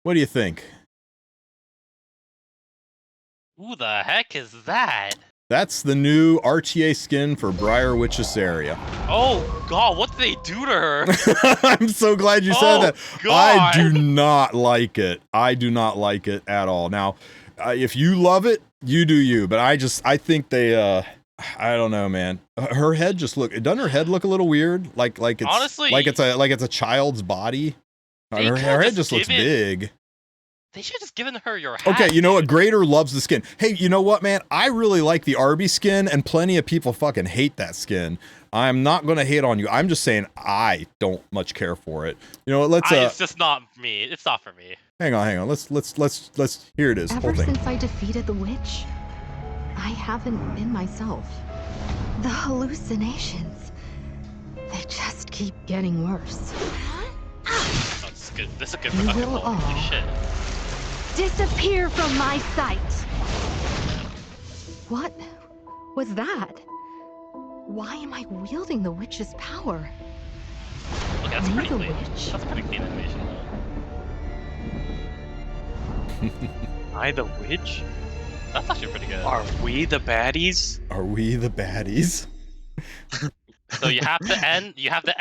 What do you think? Who the heck is that? That's the new RTA skin for Briar Witch's area. Oh god, what did they do to her? I'm so glad you said that. God. I do not like it. I do not like it at all. Now, if you love it, you do you. But I think they, I don't know, man. Her head just doesn't her head look a little weird? Like it's honestly, like it's a child's body. Her head just looks big. They should have just given her your hat. Okay, you know what? Grader loves the skin. Hey, you know what, man? I really like the Arby skin, and plenty of people fucking hate that skin. I'm not gonna hate on you. I'm just saying I don't much care for it. You know what? Let's. It's just not me. It's not for me. Hang on. Let's. Here it is. Ever since I defeated the witch, I haven't been myself. The hallucinations, they just keep getting worse. That's good. This is a good You production. will Holy all shit. disappear from my sight. What was that? Why am I wielding the witch's power? Okay, that's Are pretty you the clean. witch? That's pretty clean animation though. I the witch? That's actually pretty good. Are we the baddies? Are we the baddies? So you have to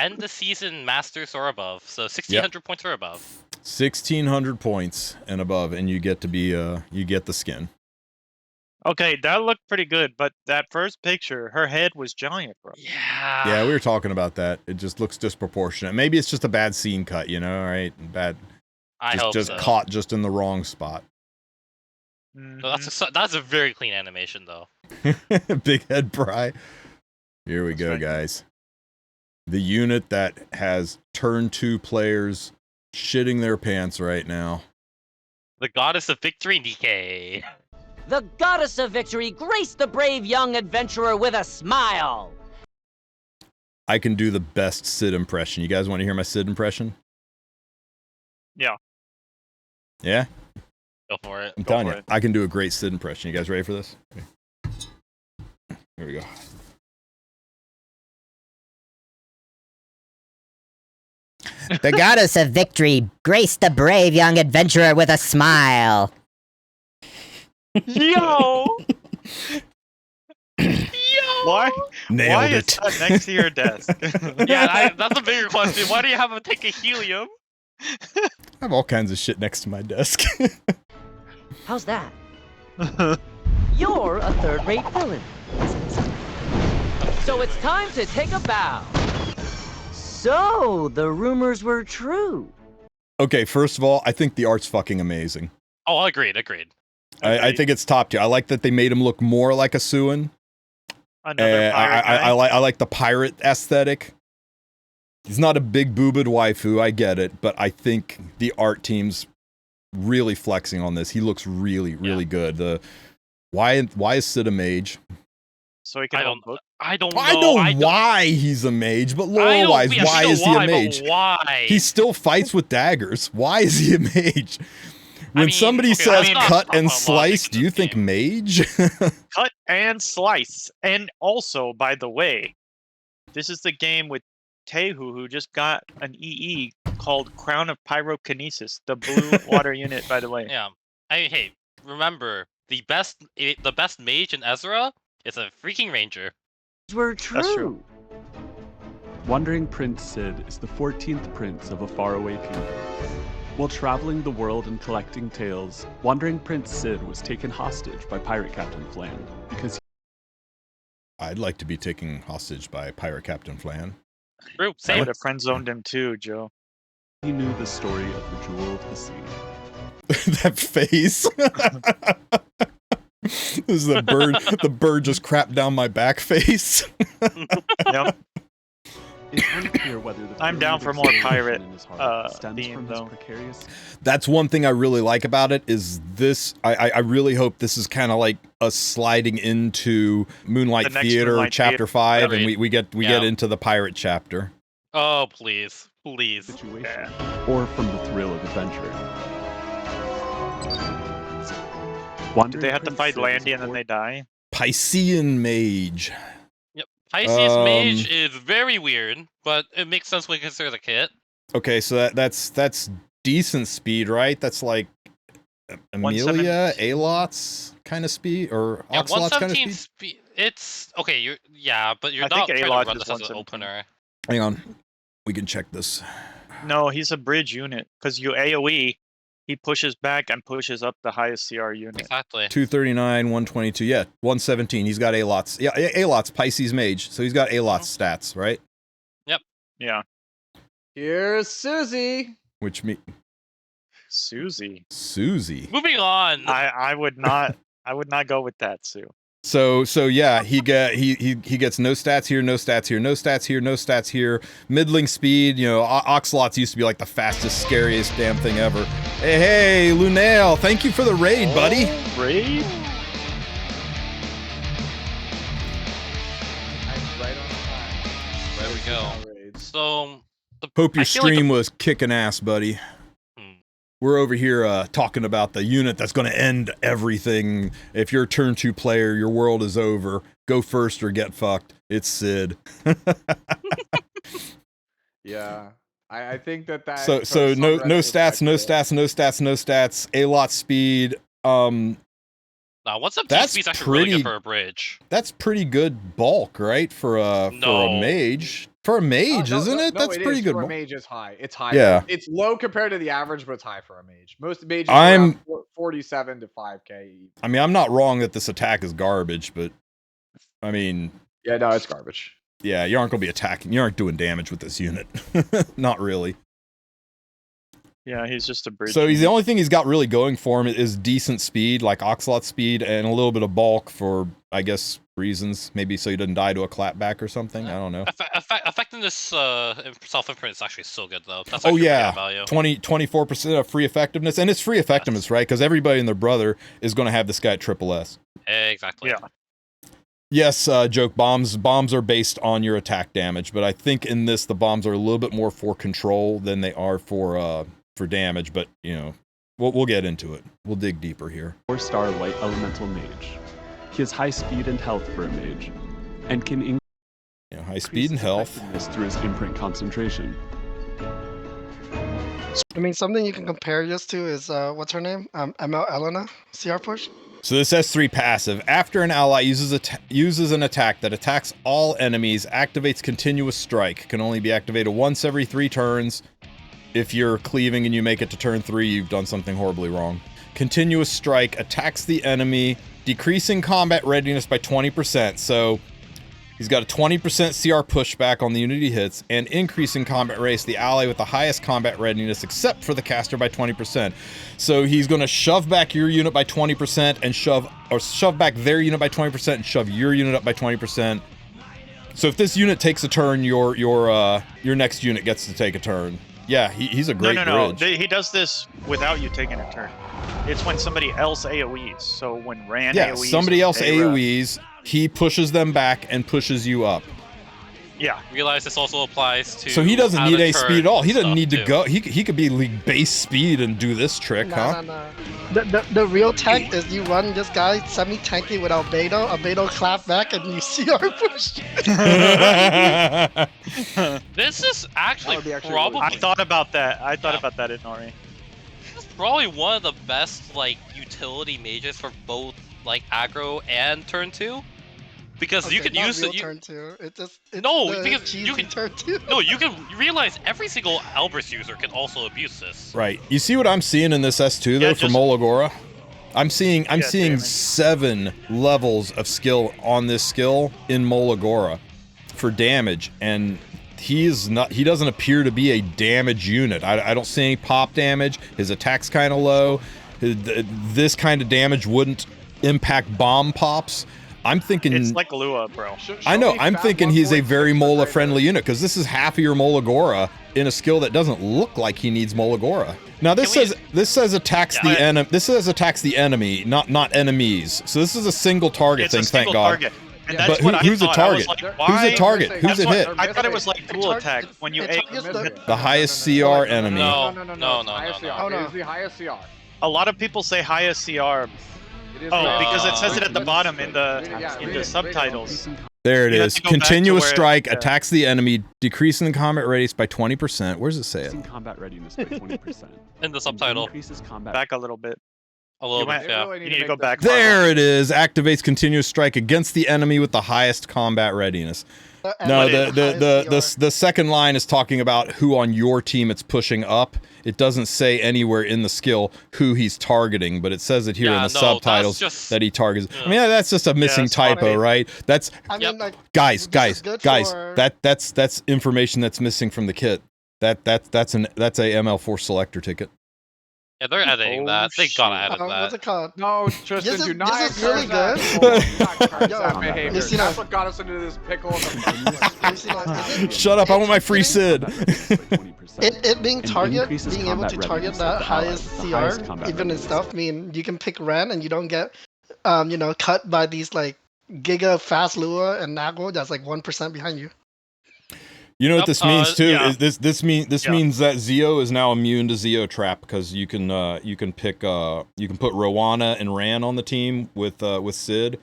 end the season Masters or above. So 1600 points or above. 1600 points and above, and you get to be you get the skin. Okay, that looked pretty good, but that first picture, her head was giant, bro. Yeah. Yeah, we were talking about that. It just looks disproportionate. Maybe it's just a bad scene cut, you know, right? Bad. I hope just so. caught just in the wrong spot. So that's a very clean animation though. Big head Bry. Here we go, guys. The unit that has turn 2 players shitting their pants right now. The goddess of victory, DK. The goddess of victory graced the brave young adventurer with a smile. I can do the best Cidd impression. You guys want to hear my Cidd impression? Yeah. Yeah? Go for it. I'm telling you, I can do a great Cidd impression. You guys ready for this? Here we go. The goddess of victory graced the brave young adventurer with a smile. Yo! Why? Nailed Why it. is that next to your desk? Yeah, that's a bigger question. Why do you have him take a helium? I have all kinds of shit next to my desk. How's that? You're a third-rate villain. So it's time to take a bow. So, the rumors were true. Okay, first of all, I think the art's fucking amazing. Oh, agreed. I think it's top tier. I like that they made him look more like a Suin. Another pirate guy. I like the pirate aesthetic. He's not a big boobed waifu, I get it, but I think the art team's really flexing on this. He looks really good. Why is Cidd a mage? So he can I don't know. I know why he's a mage, but lore-wise, why is he a mage? Why? He still fights with daggers. Why is he a mage? When somebody says cut and slice, do you think mage? Cut and slice. And also, by the way, this is the game with Tehu, who just got an EE called Crown of Pyrokinesis, the blue water unit, by the way. Yeah. Hey, remember, the best mage in Ezra is a freaking ranger. Were true. That's true. Wandering Prince Cidd is the 14th prince of a faraway kingdom. While traveling the world and collecting tales, Wandering Prince Cidd was taken hostage by Pirate Captain Flan because I'd like to be taken hostage by Pirate Captain Flan. True, I same. would have friend zoned him too, Joe. he knew the story of the Jewel of the Sea. That face. This is the bird. The bird just crapped down my back face. Yep. It's unclear whether the I'm down for more pirate theme, though. Precarious. That's one thing I really like about it is this. I really hope this is kind of like a sliding into Moonlight Theater Moonlight Chapter Theater. 5, and we get Yeah. into the pirate chapter. Oh, please. Situation, or from the thrill of adventure. Did they have to fight Landy and then they die? Piscean Mage. Yep. Pisces Mage is very weird, but it makes sense when you consider the kit. Okay, so that's decent speed, right? That's like Amelia, Alot's kind of speed, or Yeah, Oxalot's kind of 117 speed. speed. It's okay. But you're I not think trying Alot to run is this as an 117. opener. Hang on, we can check this. No, he's a bridge unit because you AOE, he pushes back and pushes up the highest CR unit. Exactly. 239, 122. Yeah, 117. He's got Alot's. Yeah, Alot's Pisces Mage, so he's got Alot's stats, right? Yeah, Here's Susie. Which me, Susie. Susie. Moving on. I would not. I would not go with that, Sue. So yeah, he gets no stats here, no stats here, no stats here, no stats here. Middling speed, you know, Oxalots used to be like the fastest, scariest damn thing ever. Hey, Lunale, thank you for the raid, buddy. Raid? Right on time. There we go. So Hope your I feel like stream was kicking ass, buddy. We're over here talking about the unit that's going to end everything. If you're a turn 2 player, your world is over. Go first or get fucked. It's Cidd. Yeah, I think that. So no stats, no stats, no stats, no stats. Alot speed. now, what's up? That's Speed's actually really pretty- good for a bridge. That's pretty good bulk, right? For a mage. For a mage, isn't it? That's pretty good. For a mage, it's high. It's high. Yeah. It's low compared to the average, but it's high for a mage. Most mages I'm- are around 47 to 5k. I mean, I'm not wrong that this attack is garbage, but I mean, Yeah, no, it's garbage. yeah, you aren't going to be attacking. You aren't doing damage with this unit. Not really. Yeah, he's just a bridge. So unit. the only thing he's got really going for him is decent speed, like Oxalot speed, and a little bit of bulk for, I guess, reasons. Maybe so he doesn't die to a clapback or something. I don't know. Effectiveness self-imprint is actually so good though. That's Oh actually yeah, value. 24% of free effectiveness, and it's free effectiveness, right? Because everybody and their brother is going to have this guy at triple S. Exactly. Yeah. Yes, joke bombs. Bombs are based on your attack damage, but I think in this the bombs are a little bit more for control than they are for damage. But you know, we'll get into it. We'll dig deeper here. 4-star light elemental mage. He has high speed and health for a mage, and can increase You know, high speed and health. effectiveness through his imprint concentration. I mean, something you can compare this to is what's her name? ML Elena CR push. So this S3 passive. After an ally uses an attack that attacks all enemies, activates continuous strike. Can only be activated once every 3 turns. If you're cleaving and you make it to turn 3, you've done something horribly wrong. Continuous strike attacks the enemy, decreasing combat readiness by 20%. So he's got a 20% CR pushback on the unit he hits, and increasing combat race the ally with the highest combat readiness except for the caster by 20%. So he's going to shove back your unit by 20% and shove back their unit by 20% and shove your unit up by 20%. So if this unit takes a turn, your next unit gets to take a turn. Yeah, he's a great No. bridge. He does this without you taking a turn. It's when somebody else AoEs. So when Rand Yeah, AoEs, somebody else Ayra- AoEs, he pushes them back and pushes you up. Yeah. Realize this also applies to. So he doesn't need any out-of-turn speed at all. He doesn't stuff, need to too. go. He could be like base speed and do this trick, huh? The real tank is you run this guy semi-tanky with Albedo clap back, and you CR push. This is actually would be actually probably. really I thought about that. I thought about that in Nori. This is probably one of the best like utility mages for both like aggro and turn 2. Because you can use it. Turn two. It's No, the because you cheesy can- turn two. No, you realize every single Albris user can also abuse this. Right. You see what I'm seeing in this S2 though Yeah, for just- Molagora? I'm seeing damage. 7 levels of skill on this skill in Molagora for damage, and he doesn't appear to be a damage unit. I don't see any pop damage. His attack's kind of low. This kind of damage wouldn't impact bomb pops. I'm thinking It's like Lua, bro. I know. I'm thinking he's a very Mola-friendly unit because this is half of your Molagora in a skill that doesn't look like he needs Molagora. Now this says attacks the enemy. This says attacks the enemy, not enemies. So this is a single target It's thing. a single Thank God. target. And But that's who's what I the thought. target? I was like, Who's why? the target? Who's That's it what- hit? I thought it was like dual attack when you ate. The highest CR enemy. No. No. No. Oh, no. It is the highest CR. A lot of people say highest CR. It is Oh, the- because it says it at the Read bottom in the Yeah, in read the it, subtitles. There it You have is. to go back to Continuous where- strike yeah. attacks the enemy, decreasing the combat radius by 20%. Where does it say it? Increasing combat readiness by 20%. In the and subtitle. Increases combat. Back a little bit. A little went- bit, yeah. really You need to make go this back. more There it is. Activates continuous strike against the enemy with the highest combat readiness. No, the second line is talking about who on your team it's pushing up. It doesn't say anywhere in the skill who he's targeting, but it says it here in Yeah, the no, subtitles that's just- that he targets. yeah. I mean, that's just a missing that's fine. typo, right? That's I mean, Yep. like, guys, this is good for- that's information that's missing from the kit. That's a ML4 selector ticket. Yeah, they're editing Oh, that. They gotta edit what's that. it called? No, Tristan, This do is- not this is really encourage good. that. Do not encourage Yo, that behavior. listen That's up. what got us into this pickle. Shut up! I want my free Cidd. It being And target, increases being able combat to target readiness that of the highest allies, the highest CR, combat even in readiness. stuff. I mean, you can pick Ren and you don't get, cut by these like Giga Fast Lua and Nago that's like 1% behind you. You know what Yep, this means too? yeah. Is this Yeah. means that Zio is now immune to Zio trap because you can pick you can put Rowana and Ran on the team with Cidd,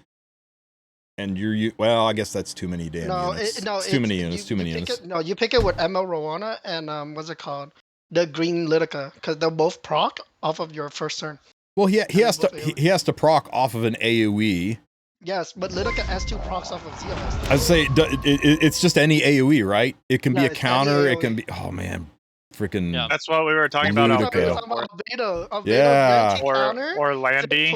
and well, I guess that's too many damn units. It's too many units. Too many units. You pick it with ML Rowana and what's it called? The Green Litica, because they'll both proc off of your first turn. Well, he And has to both AoE. he has to proc off of an AOE. Yes, but Litica S2 procs off of Zio. I'd say it's just any AOE, right? It can be Yeah, a it's any counter. It AoE. can be. Oh man, freaking. Yeah. That's what we were talking about. Ludica. Albedo. Albedo, Yeah. guaranteed counter, Or Landy.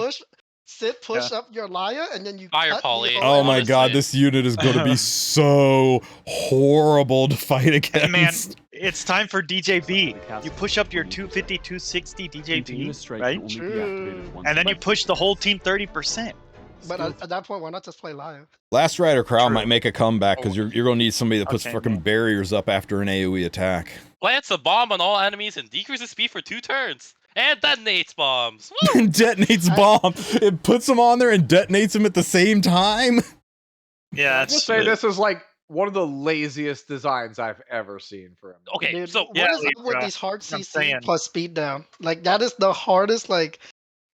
Sit push up your Laya, and then you Fire cut poly. the Oh OS. my Honestly. god, this unit is going to be so horrible to fight against. Man, it's time for DJV. Cast You push up your 250, 260 Continuous DJV, strike right? can only be activated once. And then you push the whole team 30%. But at that point, why not just play Laya? Last Rider Crown True. might make a comeback because you're going to need somebody that puts Okay, fucking man. barriers up after an AOE attack. Plants a bomb on all enemies and decreases speed for 2 turns. And detonates bombs. Woo! And detonates bomb. It puts them on there and detonates them at the same time. Yeah, I'll it's just say this is like one of the laziest designs I've ever seen for him. Okay, Dude, so what yeah, is up with Libra, these hard I'm CC saying. plus speed down? Like that is the hardest like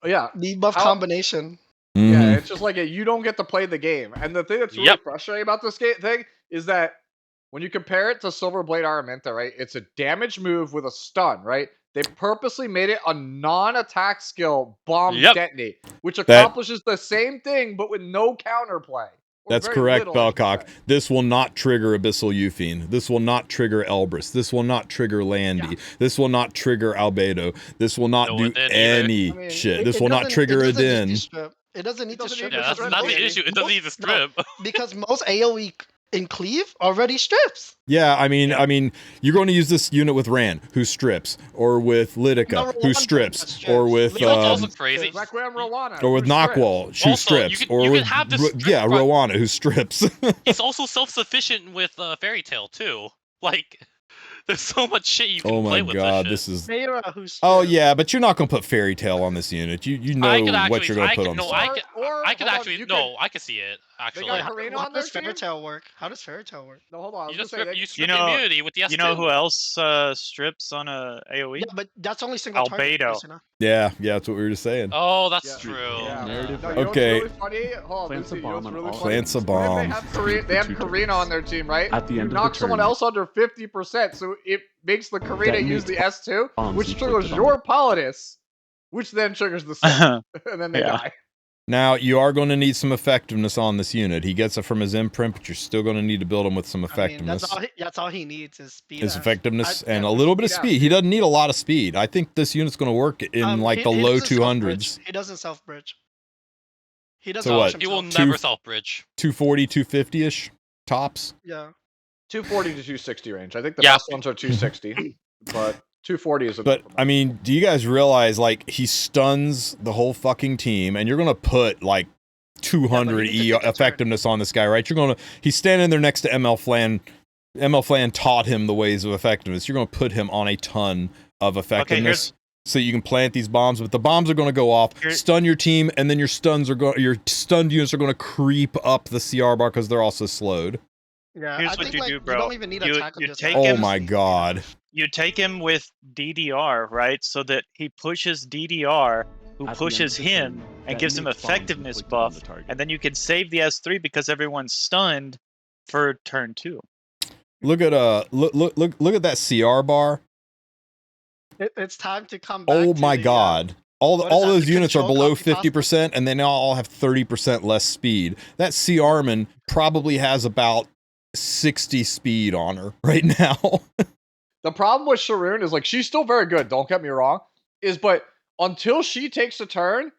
Yeah, debuff How- combination. yeah, Mhm. it's just like you don't get to play the game. And the thing that's really Yep. frustrating about this thing is that when you compare it to Silverblade Armenta, right, it's a damage move with a stun, right? They purposely made it a non-attack skill bomb Yep. detonate, which That- accomplishes the same thing but with no counterplay. Or That's very correct, little, I should Belcock. say. This will not trigger Abyssal Euphine. This will not trigger Elbrus. This will not trigger Landy. This will not trigger Albedo. This will not No, do it didn't either. any I mean, shit. it- This it will not doesn't- trigger it a doesn't need din. to strip. It doesn't need to doesn't strip. need Yeah, to that's strip not the AoE. issue. It doesn't need to No, strip. because most AoE in Cleave already strips. Yeah, I mean, you're going to use this unit with Ran, who strips, or with Lidica, No, who Rwanda strips, that strips. or with You know what's um, also crazy? Requiem Rowana. or with who strips. Knockwall, who Also, strips, you or can with have this strip yeah, run- Rowana, who strips. It's also self-sufficient with Fairy Tail too. Like, there's so much shit you can Oh play my with god, this this shit. is. Mayra who's Oh yeah, but you're not going to put Fairy Tale on this unit. You know I could actually, what you're going to put on no, this. I Or- could, or, I could hold on, actually, you no, could- I could see it actually. got How, Karina how on their does Fairy team? Tail work? How does Fairy Tail work? No, hold on. I was You gonna just say, strip, they- you strip know- immunity with the S2. You know who else strips on a AoE? Yeah, but that's only single target. Albedo. You know? Yeah, that's what we were just saying. Oh, that's Yeah. true. Yeah. Narrative No, right. you know what's Okay. really funny? Hold on, Plants a Lucy, you know bomb what's on really all funny? Plants a What if bomb. They have For 2 Karina on their team, right? At the You end of knock the someone turn, else under 50%, so it makes the Karina use the S2, bombs which inflicted triggers on your Politis, which then triggers the set, and then they Yeah. die. Now you are going to need some effectiveness on this unit. He gets it from his imprint, but you're still going to need to build him with some I mean, effectiveness. that's all he needs is speed. His F. effectiveness I- and a little bit of speed speed. He doesn't need a lot of speed. I think this unit's going to work in like He- the he low doesn't 200s. self-bridge. He doesn't self-bridge. He doesn't So what? push He will himself. never self-bridge. 240, 250-ish tops. Yeah. 240 to 260 range. I think the Yeah. best ones are 260, but 240 is a But I mean, do you guys realize like he stuns the whole fucking team, and you're going to put like 200 Yeah, but he needs to take a turn. effectiveness on this guy, right? You're going to he's standing there next to ML Flan. ML Flan taught him the ways of effectiveness. You're going to put him on a ton of effectiveness. So you can plant these bombs, but the bombs are going to go off, stun your team, and then your stunned units are going to creep up the CR bar because they're also slowed. Yeah. Here's I what think, you like, do, bro. You don't even need You- attack him you just take like- Oh him- my god. You take him with DDR, right? So that he pushes DDR who At the pushes end of the him turn, and gives him detonates bombs effectiveness inflicted on buff, the target. and then you can save the S3 because everyone's stunned for turn 2. Look at look at that CR bar. It's time to come back. Oh to my the, god. All what is that, those the units are control below copy pasta? 50%, and they now all have 30% less speed. That CR-man probably has about 60 speed on her right now. The problem with Sharoon is like she's still very good. Don't get me wrong. But until she takes a turn,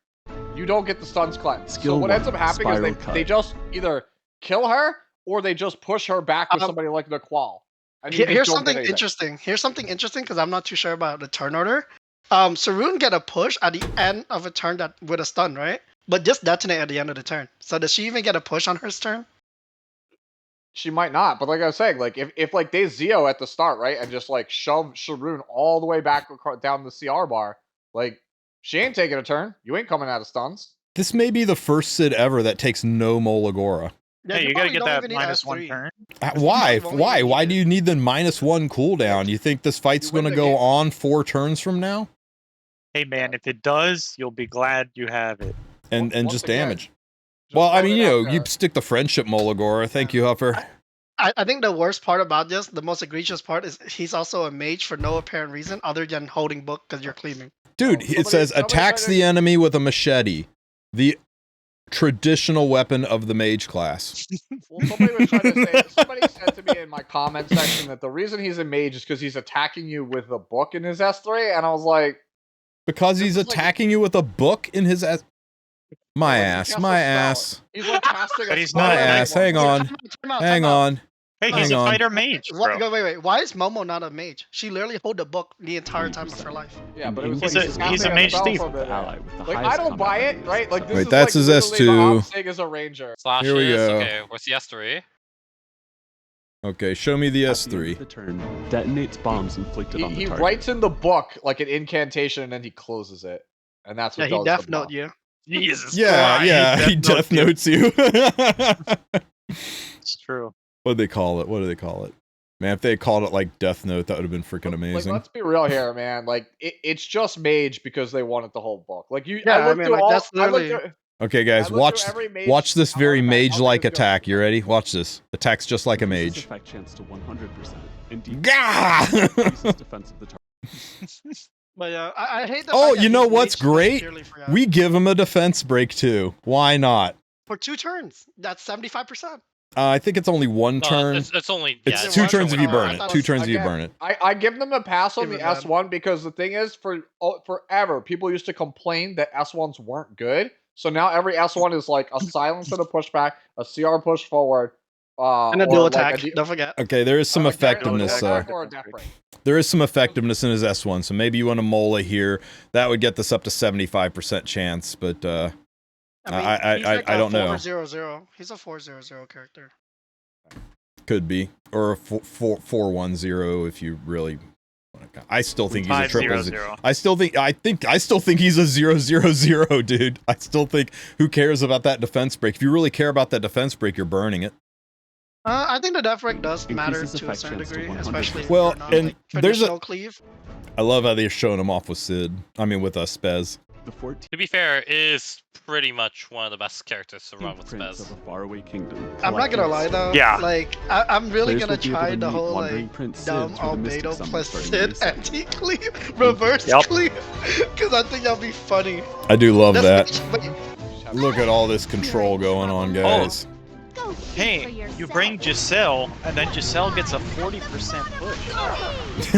you don't get the stuns cleanse. So Skill what ends up 1, happening is Spiral they Cut. just either kill her or they just push her back with somebody like the Qual. And you just Here's don't something get anything. interesting. Here's something interesting because I'm not too sure about the turn order. Saroon get a push at the end of a turn that with a stun, right? But just detonate at the end of the turn. So does she even get a push on her turn? She might not, but like I was saying, like if like they Zeo at the start, right, and just like shove Sharoon all the way back down the CR bar, like she ain't taking a turn. You ain't coming out of stuns. This may be the first Cid ever that takes no Molagora. Yeah, Hey, you gotta probably get don't that even need -1 S3. turn. Why? won't Why? even Why need do it. you need the -1 cooldown? You think this fight's You win going to the go game. on 4 turns from now? Hey man, if it does, you'll be glad you have it. And Once just again, damage. just Well, I throwing mean, it you out know, you there. stick the friendship Molagora. Thank you, Huffer. I think the worst part about this, the most egregious part, is he's also a mage for no apparent reason other than holding book because you're cleaving. Dude, Well, it says somebody attacks tried the to- enemy with a machete. The traditional weapon of the mage class. Well, somebody was trying to say. Somebody said to me in my comment section that the reason he's a mage is because he's attacking you with a book in his S3, and I was like, Because This he's is like- attacking you with a book in his ass. My like, he ass, casts my a spell. ass, He's like casting a But he's spell not my on ass. Hang someone. on, hang on. Hey, he's Hang a on. fighter mage, bro. Wait. Why is Momo not a mage? She literally hold the book the entire time of her life. Yeah, but it was He's like a- he's he's a casting mage spell thief. from The it. ally with the Like I highest don't combat buy it, value is right? Like this Wait, is that's like his literally the S2. Sig as a ranger. Slashes. Here we go. Okay, where's the S3? Okay, show me the At the end S3. of the turn, detonates bombs inflicted on the He target. writes in the book like an incantation and then he closes it, and that's Yeah, what he does death the note bomb. you. Jesus Yeah, Christ, yeah, he death notes you. It's true. What do they call it? What do they call it? Man, if they had called it like Death Note, that would have been freaking Like, amazing. let's be real here, man. Like, it's just mage because they wanted the whole book. Like, you, Yeah, I I looked mean, through like, all. that's I looked literally- through, Okay, I guys, looked through every mage watch this very artifact. mage-like Nothing is good. attack. You ready? Watch this. Attacks just like a Increases mage. effect chance to 100%. And Gah! decreases defense of the target. But yeah, I hate the Oh, fact that you know he's what's mage just great? purely for, We give him a defense break too. Why not? for 2 turns. That's 75%. I think it's only one No, turn. it's only. It's yeah, two one turns if you turn. burn I it. thought 2 it was- turns if you Again, burn it. I give them a pass on Give the it that. S1 because the thing is, forever people used to complain that S1s weren't good. So now every S1 is like a silence and a pushback, a CR push forward, And a or dual like attack. a Don't forget. Okay, there is some a guaranteed effectiveness. dual attack or a death break. There is some effectiveness in his S1, so maybe you want a Mola here. That would get this up to 75% chance, but I mean, I he's like don't know. 4-0-0. He's a 4-0-0 character. Could be, or a 4-1-0 if you really. I still think he's a triple 5-0-0. zero. I still think he's a 0-0-0, dude. I still think who cares about that defense break? If you really care about that defense break, you're burning it. I think the death break does matter Increases to a effect certain chance to degree, 100%. especially if Well, you're not, and like, there's a- traditional cleave. I love how they're showing him off with Cid. I mean, with Spez. The 14th To be fair, is pretty much one of the best characters to run with prince Spez. of a faraway kingdom. I'm not gonna lie though. Yeah. Like I'm really Players gonna will be able try to the meet whole Wandering like Prince dumb Cid through the Mystic Albedo Summon plus starting Cid May 2nd. anti-cleave, reverse Yep. cleave, because I think that'll be funny. I do love that. But Look at all this control going on, guys. Go see for Hey, you yourself. bring Giselle, and then Giselle gets a 40% push.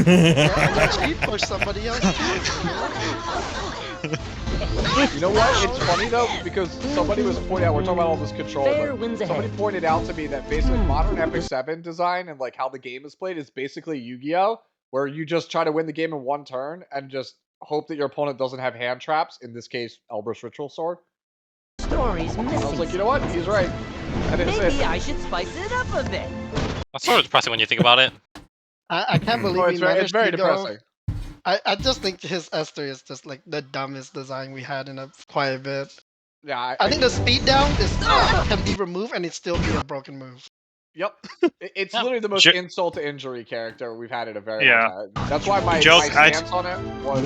yeah, she pushed somebody else. You know what? It's funny though because somebody was pointing out we're talking about all this control. Fair But wins somebody ahead. pointed out to me that basically modern Epic 7 design and like how the game is played is basically Yu-Gi-Oh, where you just try to win the game in one turn and just hope that your opponent doesn't have hand traps. In this case, Elber's Ritual Sword. Stories I was missing. like, you know what? He's right. And it's Maybe I should spice it up a bit. That's sort of depressing when you think about it. I can't believe Oh, he it's managed very to go. depressing. I just think his S3 is just like the dumbest design we had in quite a bit. Yeah, I think the speed down is can be removed and it still be a broken move. Yep. It's Yeah. literally the most Jo- insult to injury character we've had in a very Yeah. long time. That's why my Joke, stance on it was.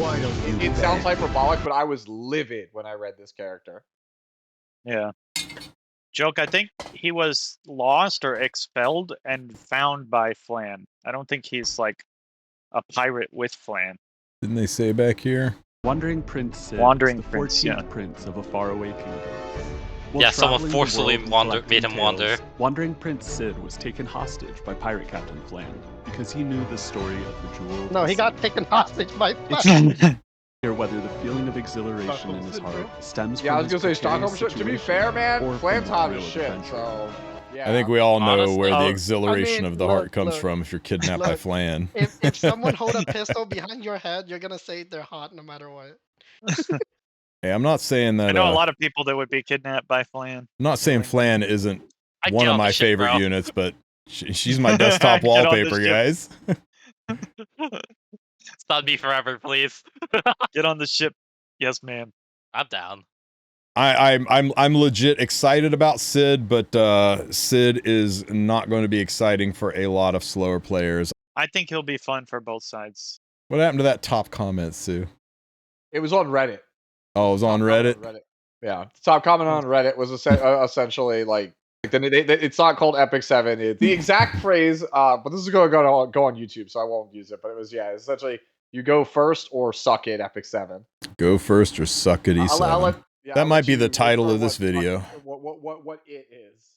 It sounds hyperbolic, but I was livid when I read this character. Yeah. Joke, I think he was lost or expelled and found by Flan. I don't think he's like a pirate with Flan. Didn't they say back here? Wandering Prince Cidd Wandering is the Prince, 14th yeah. prince of a faraway kingdom. While Yeah, someone traveling the forcefully world and made him collecting wander. tales, Wandering Prince Cidd was taken hostage by pirate captain Flan because he knew the story of the jewel. No, he got taken hostage by It's Flan. clear whether the feeling of exhilaration in his heart stems Yeah, I from was his gonna say Stockholm precarious shit. To be situation fair, man, or from Flan's the hot thrill as of shit. adventure. So yeah. I think we all know Honestly, where the I exhilaration mean, of the heart look, comes look, from if you're kidnapped by look. Flan. If someone hold a pistol behind your head, you're gonna say they're hot no matter what. Hey, I'm not saying I that. know a lot of people that would be kidnapped by Flan. I'm not saying Flan isn't I one get of on the my ship, favorite bro. units, but she's my desktop Get on the wallpaper, ship. guys. Stop me forever, please. Get on the ship. Yes, ma'am. I'm down. I'm legit excited about Cidd, but Cidd is not going to be exciting for a lot of slower players. I think he'll be fun for both sides. What happened to that top comment, Sue? It was on Reddit. Oh, it was on Top comment Reddit? Yeah, top comment on Reddit was essentially like it's not called Epic 7. The exact phrase, but this is going to go on YouTube, so I won't use it. But it was essentially you go first or suck it, Epic 7. Go first or suck it, E7. I'll let That might be you the title infer of this video. What it is.